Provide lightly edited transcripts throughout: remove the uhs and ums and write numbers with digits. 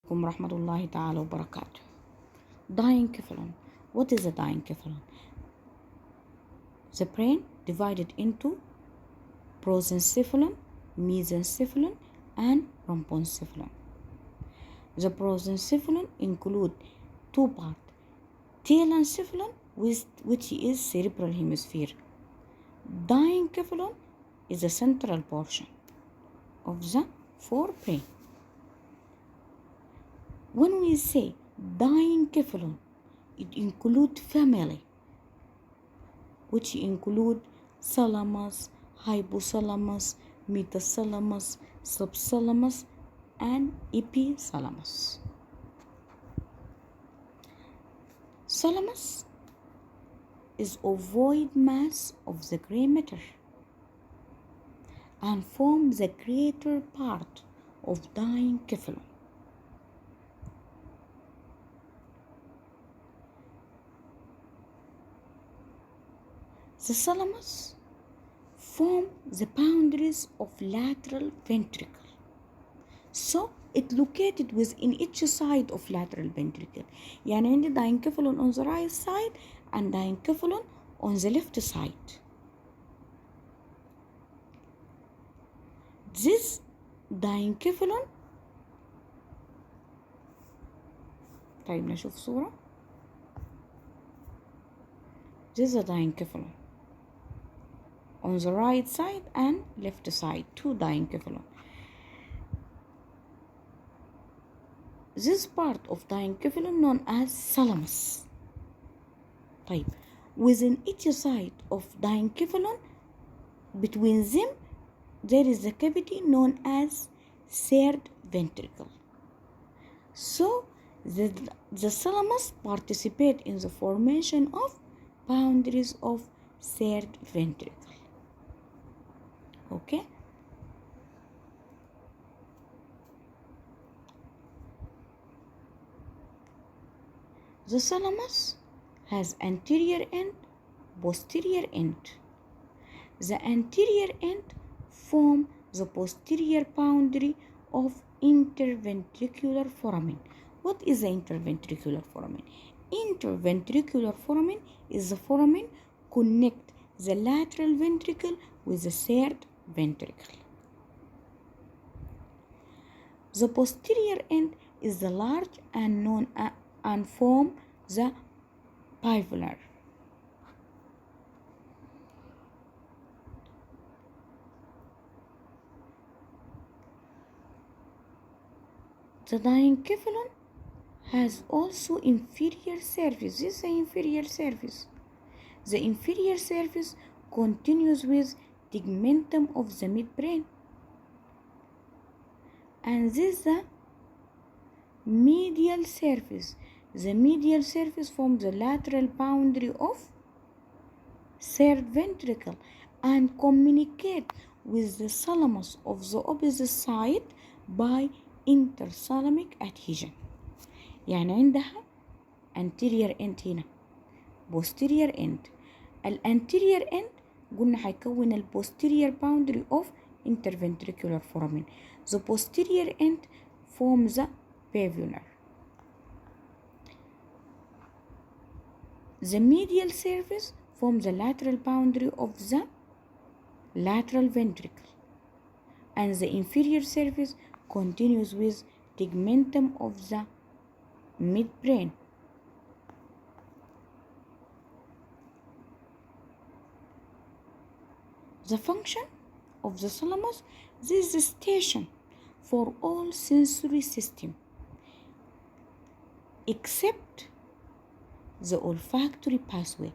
ورحمة الله تعالى وبركاته. Diencephalon. What is a diencephalon? The brain divided into prosencephalon, mesencephalon, and rhomboencephalon. The prosencephalon include two parts: telencephalon, which is cerebral hemisphere. Diencephalon is the central portion of the forebrain. When we say diencephalon, it includes family, which include thalamus, hypothalamus, metathalamus, subthalamus, and epithalamus. Thalamus is ovoid mass of the gray matter and forms the greater part of diencephalon. The thalamus forms the boundaries of lateral ventricle. So it located within each side of lateral ventricle. يعني عندي diencephalon on the right side and diencephalon on the left side. This diencephalon طيب نشوف صورة. This is a diencephalon on the right side and left side, two diencephalon. This part of diencephalon known as thalamus. طيب within each side of diencephalon, between them there is a cavity known as third ventricle. So the thalamus participate in the formation of boundaries of third ventricle. Okay. The thalamus has anterior end, posterior end. The anterior end forms the posterior boundary of interventricular foramen. What is the interventricular foramen? Interventricular foramen is the foramen connect the lateral ventricle with the third ventricle. The posterior end is the large and known and form the pineal. The diencephalon has also inferior surface. This is the inferior surface. The inferior surface continues with tegmentum of the midbrain, and this is the medial surface. The medial surface forms the lateral boundary of third ventricle and communicate with the thalamus of the opposite side by interthalamic adhesion. يعني عندها anterior end هنا posterior end. الانتيريور end قلنا هيكون ال posterior boundary of interventricular foramen. The posterior end forms the pineal. The medial surface forms the lateral boundary of the lateral ventricle, and the inferior surface continues with tegmentum of the midbrain. The function of the thalamus, this is the station for all sensory system except the olfactory pathway.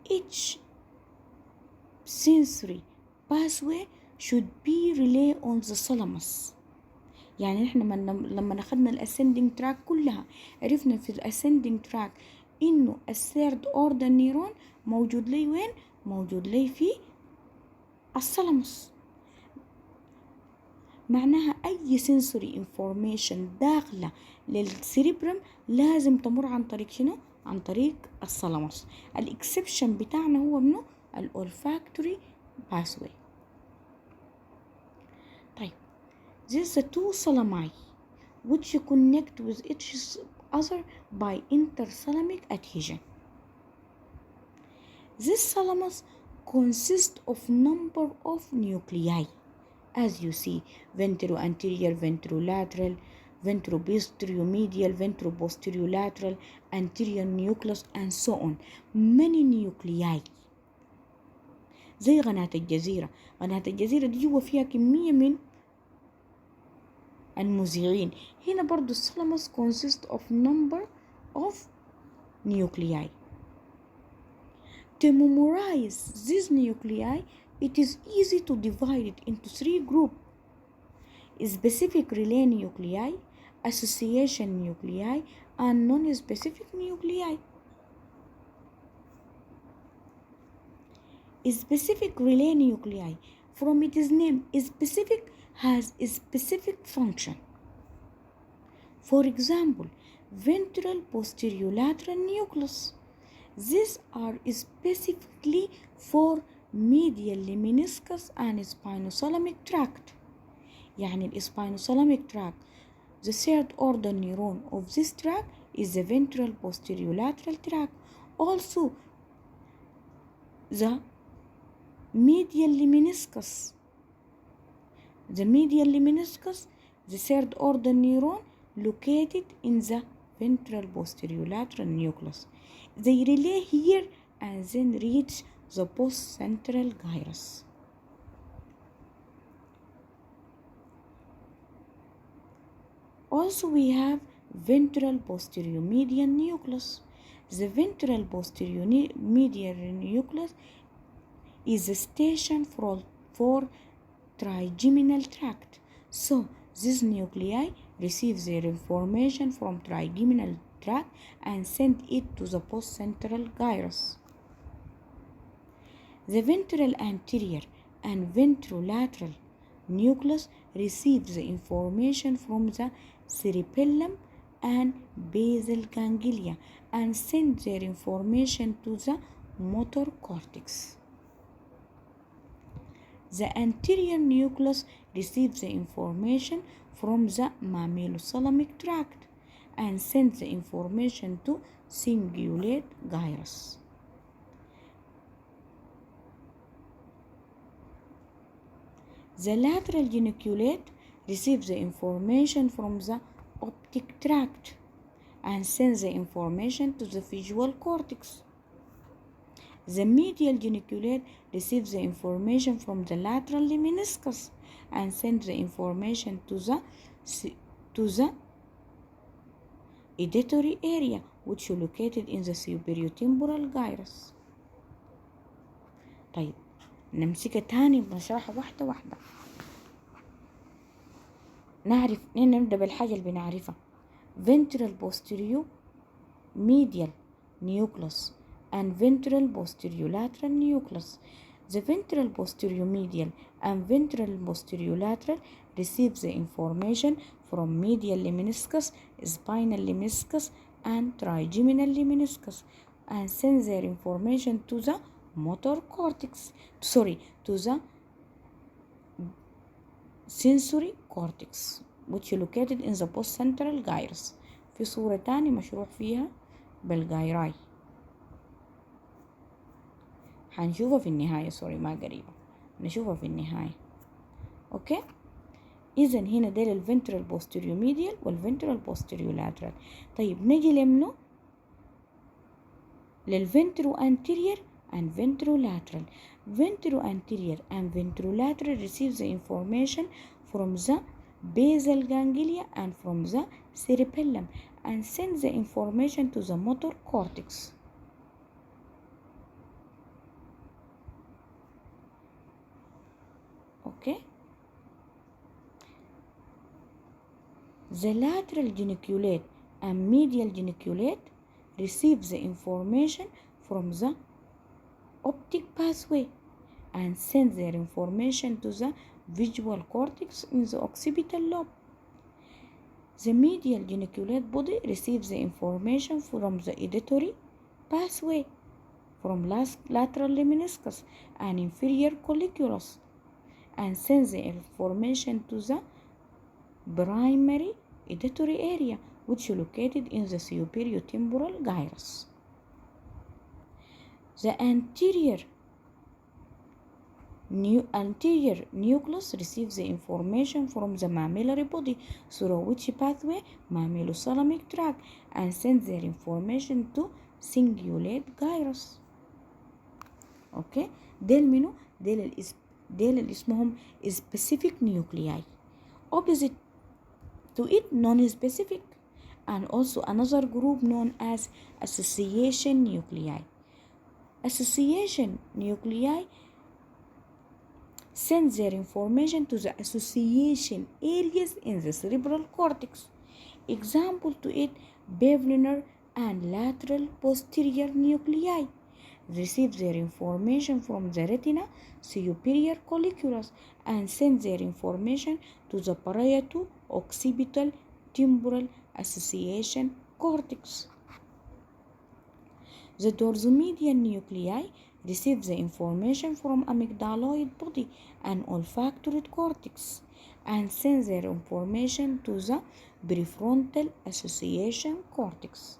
Each sensory pathway should be relay on the thalamus. يعني احنا لما اخدنا الاسندنج تراك كلها عرفنا في الاسندنج تراك انه الثيرد اوردر نيرون موجود لي وين؟ موجود لي في الثالاموس. معناها اي sensory information داخله للسيريبرم لازم تمر عن طريق شنو؟ عن طريق الثالاموس. الاكسبشن بتاعنا هو منه الأولفاكتوري باثوي. طيب this is the two thalami which connect with each other by interthalamic adhesion. This thalamus consists of number of nuclei, as you see, ventro-anterior, ventrolateral, ventro-posteromedial, ventro-posterolateral, anterior nucleus, and so on. Many nuclei. زي قناة الجزيرة. قناة الجزيرة دي جوا فيها كمية من المذيعين. هنا برضو الثالاموس consists of number of nuclei. To memorize these nuclei, it is easy to divide it into three groups: specific relay nuclei, association nuclei, and non-specific nuclei. Specific relay nuclei, from its name, specific has a specific function. For example, ventral posterolateral nucleus. These are specifically for medial meniscus and spinothalamic tract. يعني الspinothalamic tract, the third order neuron of this tract is the ventral posterolateral tract. Also, the medial meniscus. The medial meniscus, the third order neuron located in the ventral posterolateral nucleus. They relay here and then reach the postcentral gyrus. Also, we have ventral posteromedial nucleus. The ventral posteromedial nucleus is a station for trigeminal tract. So, this nuclei receives their information from trigeminal tract and send it to the postcentral gyrus. The ventral anterior and ventrolateral nucleus receives the information from the cerebellum and basal ganglia and send their information to the motor cortex. The anterior nucleus receives the information from the mammillothalamic tract and sends the information to cingulate gyrus. The lateral geniculate receives the information from the optic tract and sends the information to the visual cortex. The medial geniculate receives the information from the lateral meniscus and sends the information to the auditory area, which is located in the superiotemporal gyrus. طيب نمسكها تاني بنشرحها واحدة واحدة. نبدأ بالحاجة اللي بنعرفها. Ventral posteromedial nucleus and ventral posterolateral nucleus. The ventral posteromedial and ventral posterolateral receives the information from medial meniscus, spinal meniscus, and trigeminal meniscus and sends their information to the motor cortex. To the sensory cortex, which is located in the postcentral gyrus. في صورة تاني مشروح فيها بالجيراي. هنشوفها في النهاية. ما قريبة، نشوفها في النهاية. اوكي، اذا هنا ديل الفنترال بوستيريوميديال والفنترال بوستيريولاترال. طيب نجي لمنه للفنترو انتيرير and ventrolateral. Ventroanterior and ventrolateral receives the information from the basal ganglia and from the cerebellum and sends the information to the motor cortex. Okay. The lateral geniculate and medial geniculate receives the information from the optic pathway and sends their information to the visual cortex in the occipital lobe. The medial geniculate body receives the information from the auditory pathway from lateral meniscus and inferior colliculus and sends the information to the primary auditory area, which is located in the superior temporal gyrus. The anterior nucleus receives the information from the mammillary body through which pathway mammillothalamic tract and sends their information to cingulate gyrus. اوكي ديل منو؟ ديل اللي اسمهم specific nuclei. Opposite to it non-specific, and also another group known as association nuclei. Association nuclei send their information to the association areas in the cerebral cortex. Example to it, pavilinar and lateral posterior nuclei receive their information from the retina superior colliculus and send their information to the parieto-occipital temporal association cortex. The dorsomedial nuclei receive the information from amygdaloid body and olfactory cortex and send their information to the prefrontal association cortex.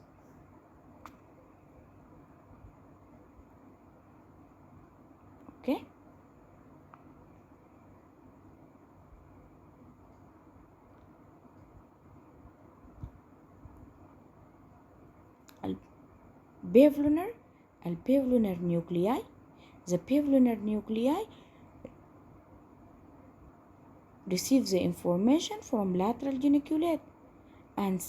Okay? البافلونر nuclei. The pavilinar nuclei receive the information from lateral geniculate and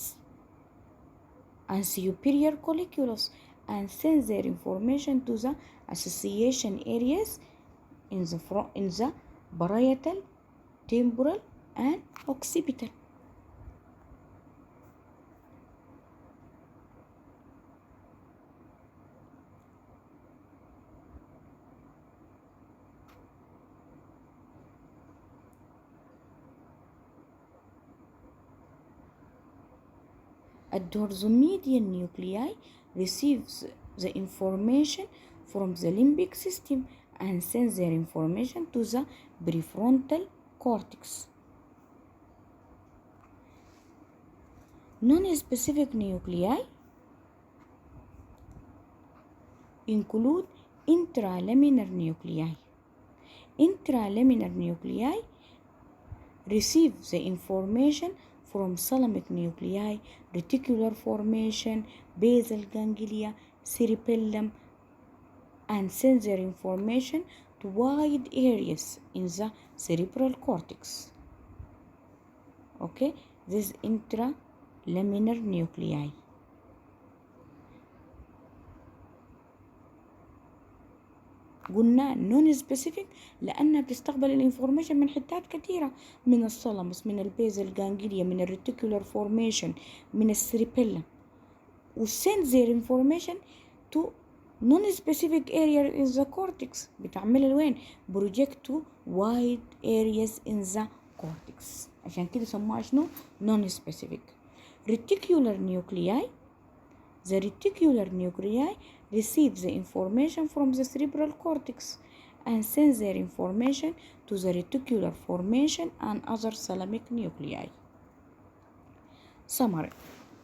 superior colliculus and sends their information to the association areas in the parietal, temporal, and occipital. A dorsomedial nuclei receives the information from the limbic system and sends their information to the prefrontal cortex. Non-specific nuclei include intralaminar nuclei. Intralaminar nuclei receive the information from thalamic nuclei, reticular formation, basal ganglia, cerebellum, and send their information to wide areas in the cerebral cortex. Okay, this intralaminar nuclei. قلنا نون سبيسيفيك لأنها بتستقبل الانفورميشن من حتات كتيرة، من الثالاموس، من البيزل جانجليا، من الريتيكولار فورميشن، من السيريبيلم، وسند their information to non-specific area in the cortex. بتعملها لوين؟ project to wide areas in the cortex. عشان كده سموها شنو؟ non-specific. reticular nuclei. The reticular nuclei receive the information from the cerebral cortex and sends their information to the reticular formation and other thalamic nuclei. Summary.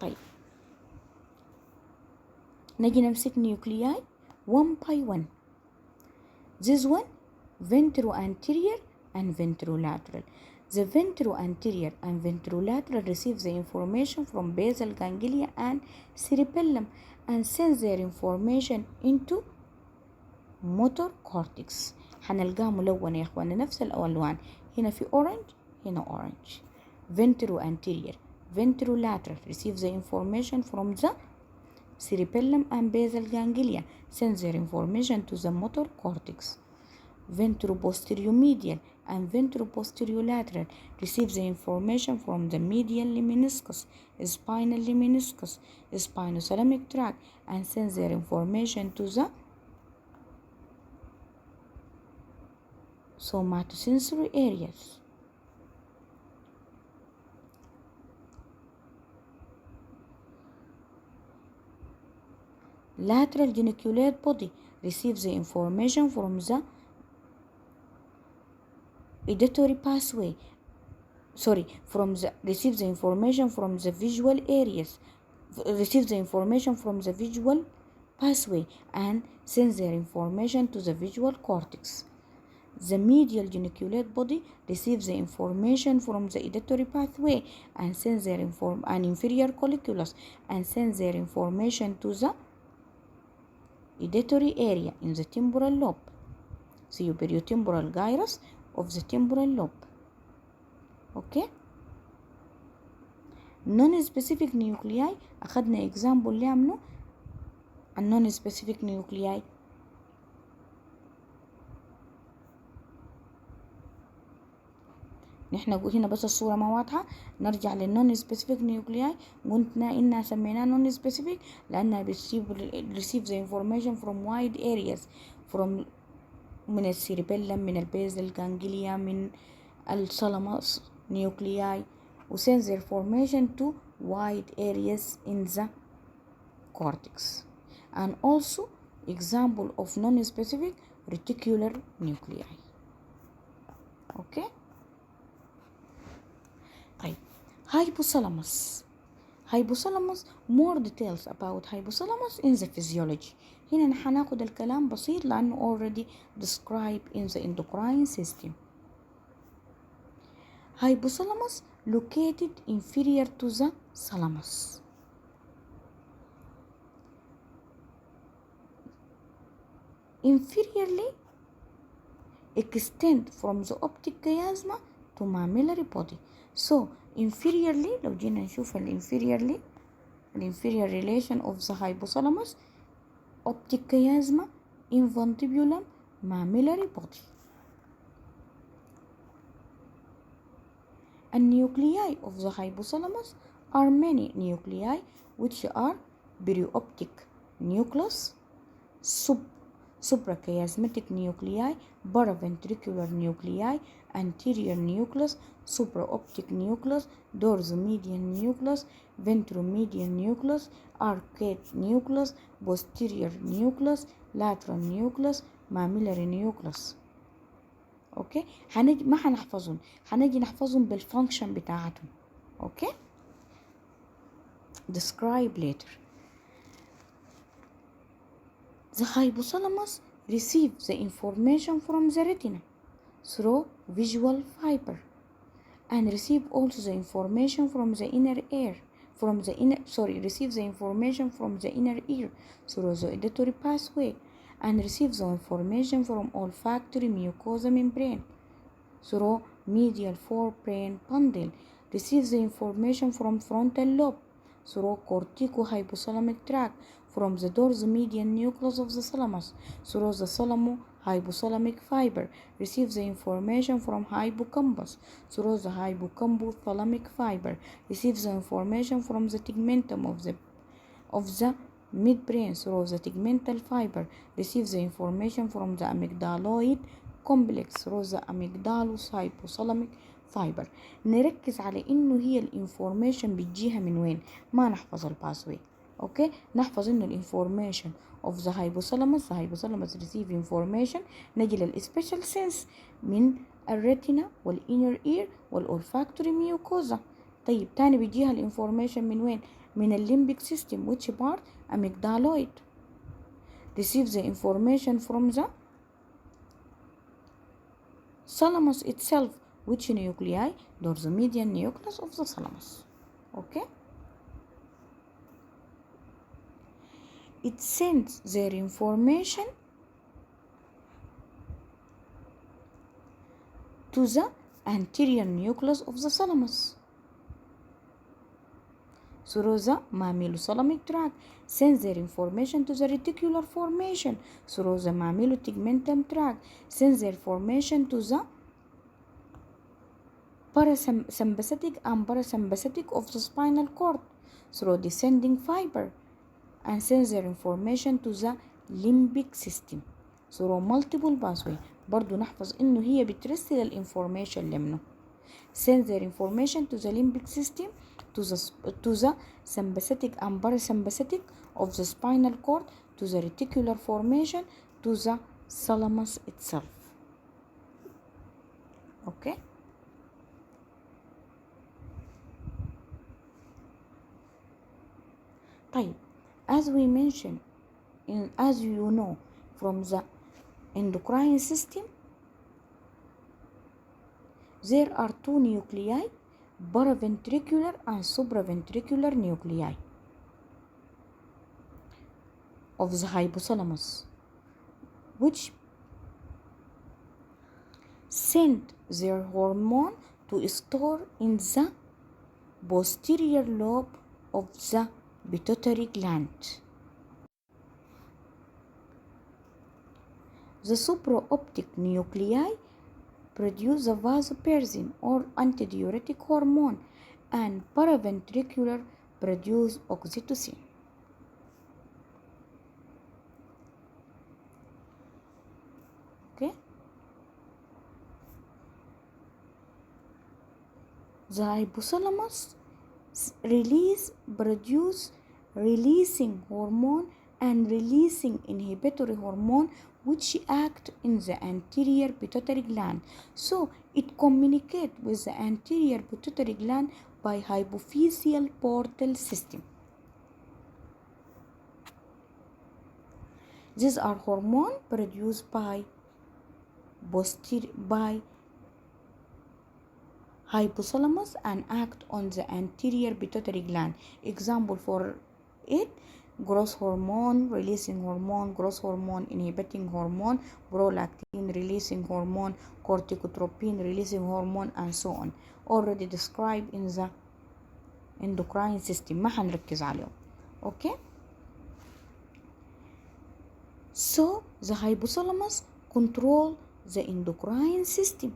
طيب نجي نمسك nuclei one by one. This one ventroanterior and ventrolateral. The ventroanterior and ventrolateral receive the information from basal ganglia and cerebellum and sends their information into motor cortex. هنلقاه ملون يا اخوانا نفس الالوان، هنا في orange هنا orange. Ventroanterior ventrolateral receives the information from the cerebellum and basal ganglia, sends their information to the motor cortex. Ventroposteriomedial and ventroposterolateral receives the information from the medial lemniscus, spinal lemniscus, spinothalamic tract, and sends their information to the somatosensory areas. Lateral geniculate body receives the information from the auditory pathway receive the information from the visual areas, receive the information from the visual pathway and sends their information to the visual cortex. The medial geniculate body receives the information from the auditory pathway and sends their inferior colliculus and sends their information to the auditory area in the temporal lobe, cerebrotemporal gyrus of the temporal lobe. Okay. Non-specific nuclei أخذنا example ليه منه non-specific nuclei. نحن هنا بس الصورة ما واضحة، نرجع للنون سبيسيفيك نيوكلياي. قلنا إنها سميناها نون سبيسيفيك لأنها receive the information from wide areas من السيربيلم، من البيزل جانجليا، من الثالاموس نيوكلياي sends the information to wide areas in the cortex. And also example of non-specific reticular nuclei. Okay. طيب hypothalamus more details about hypothalamus in the physiology. هنا نحن هناخد الكلام بسيط لأنه already described in the endocrine system. Hypothalamus located inferior to the thalamus. Inferiorly extend from the optic chiasma to mammillary body. So inferiorly لو جينا نشوف inferior relation of the hypothalamus, optic chiasma, infundibulum, mammillary body. And nuclei of the hypothalamus are many nuclei which are perioptic nucleus, suprachiasmatic nuclei, paraventricular nuclei, anterior nucleus, supraoptic nucleus, dorsomedian nucleus, ventromedian nucleus, arcade nucleus, posterior nucleus, lateral nucleus, mammillary nucleus. اوكي هنجي ما هنحفظهم، هنجي نحفظهم بالفانكشن بتاعتهم. اوكي describe later. The hypothalamus receives the information from the retina through visual fiber and receive also the information from the inner ear receives the information from the inner ear through the auditory pathway and receives the information from olfactory mucosa membrane through medial forebrain bundle, receives the information from frontal lobe through cortico-hypothalamic tract, from the dorsomedian nucleus of the thalamus through the thalamo-hypothalamic fiber, receives the information from hippocampus through the hypocampo-thalamic fiber, receives the information from the tegmentum of the midbrain through the tegmental fiber, receives the information from the amygdaloid complex through the amygdalous hypothalamic fiber. نركز على انه هي الانفورميشن بتجيها من وين، ما نحفظ الباسوي. اوكي نحفظ انه الانفورميشن of the hypothalamus receive information نجي للسبيشال سنس من الريتنا والانر اير والأولفاكتوري ميوكوزا. طيب تاني بيجيها الانفورميشن من وين؟ من الليمبيك سيستم which part amygdaloid receives the information from the thalamus itself which nuclei dorsomedian nucleus of the thalamus. Okay, it sends their information to the anterior nucleus of the thalamus through the mammillothalamic tract, sends their information to the reticular formation through the mammilotegmentum tract, sends their information to the parasympathetic and parasympathetic of the spinal cord through descending fiber, and sends their information to the limbic system through multiple pathway. برضو نحفظ انه هي بترسل الانفورميشن لمنه. Sends their information to the limbic system, to the sympathetic and parasympathetic of the spinal cord, to the reticular formation, to the thalamus itself. Okay. طيب as we mentioned as you know from the endocrine system there are two nuclei, paraventricular and supraventricular nuclei of the hypothalamus, which send their hormone to store in the posterior lobe of the pituitary gland. The supraoptic nuclei produce the vasopressin or antidiuretic hormone, and paraventricular produce oxytocin. Okay. The hypothalamus produce releasing hormone and releasing inhibitory hormone which act in the anterior pituitary gland. So it communicates with the anterior pituitary gland by hypophyseal portal system. These are hormones produced by hypothalamus and act on the anterior pituitary gland. Example for it: growth hormone, releasing hormone, growth hormone, inhibiting hormone, prolactin, releasing hormone, corticotropin, releasing hormone, and so on. Already described in the endocrine system. ما حنركز عليهم. Okay. So the hypothalamus control the endocrine system.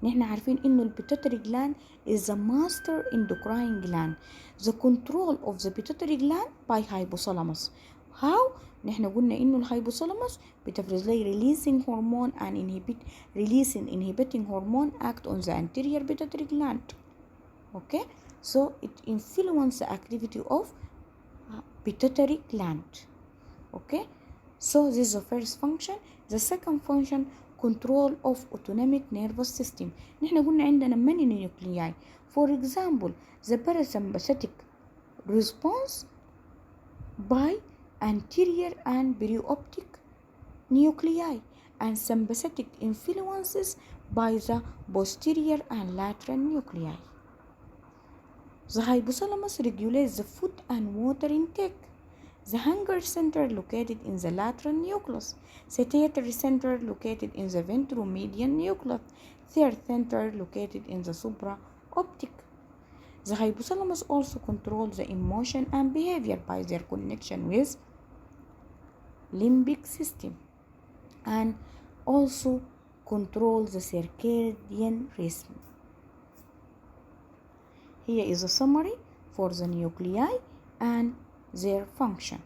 نحن عارفين انه البيتوتري gland is the master endocrine gland. The control of the pituitary gland by hypothalamus. How؟ نحن قلنا انه الهايبوثالاموس بتفرز لي releasing hormone and inhibiting hormone act on the anterior pituitary gland. Okay, so it influences the activity of pituitary gland. Okay, so this is the first function. The second function, control of autonomic nervous system. نحن قلنا عندنا many nuclei. For example, the parasympathetic response by anterior and perioptic nuclei, and sympathetic influences by the posterior and lateral nuclei. The hypothalamus regulates the food and water intake. The hunger center located in the lateral nucleus. Satiety center located in the ventromedian nucleus. Third center located in the supraoptic. The hypothalamus also controls the emotion and behavior by their connection with limbic system, and also controls the circadian rhythm. Here is a summary for the nuclei and their function.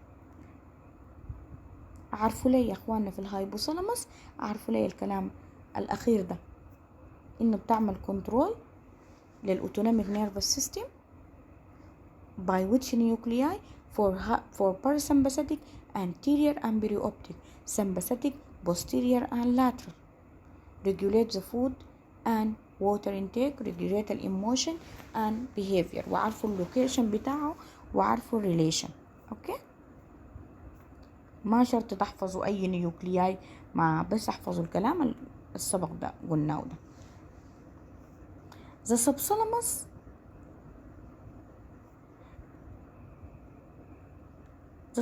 عارفوا لي يا اخواننا في الهايبوثالاموس، عارفوا لي الكلام الاخير ده انه بتعمل كنترول للاوتونوميك نيرفس سيستم by which nuclei for parasympathetic anterior and perioptic, sympathetic posterior and lateral, regulate the food and water intake, regulate emotion and behavior. وعارفوا اللوكيشن بتاعه وعارفوا الريليشن. اوكي، ما شرط تحفظوا اي نيوكلياي، ما بس احفظوا الكلام السبق ده قلناه ده. The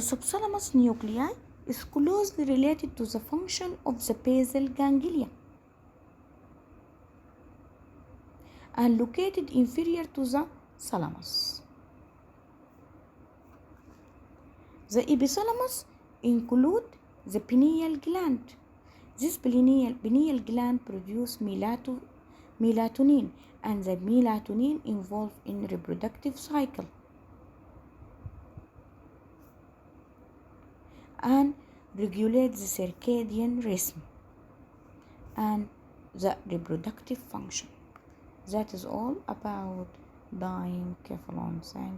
subthalamus nuclei is closely related to the function of the basal ganglia and located inferior to the thalamus. The epithalamus include the pineal gland. This pineal gland produce melatonin, and the melatonin involved in reproductive cycle and regulates the circadian rhythm and the reproductive function. That is all about Diencephalon. Thank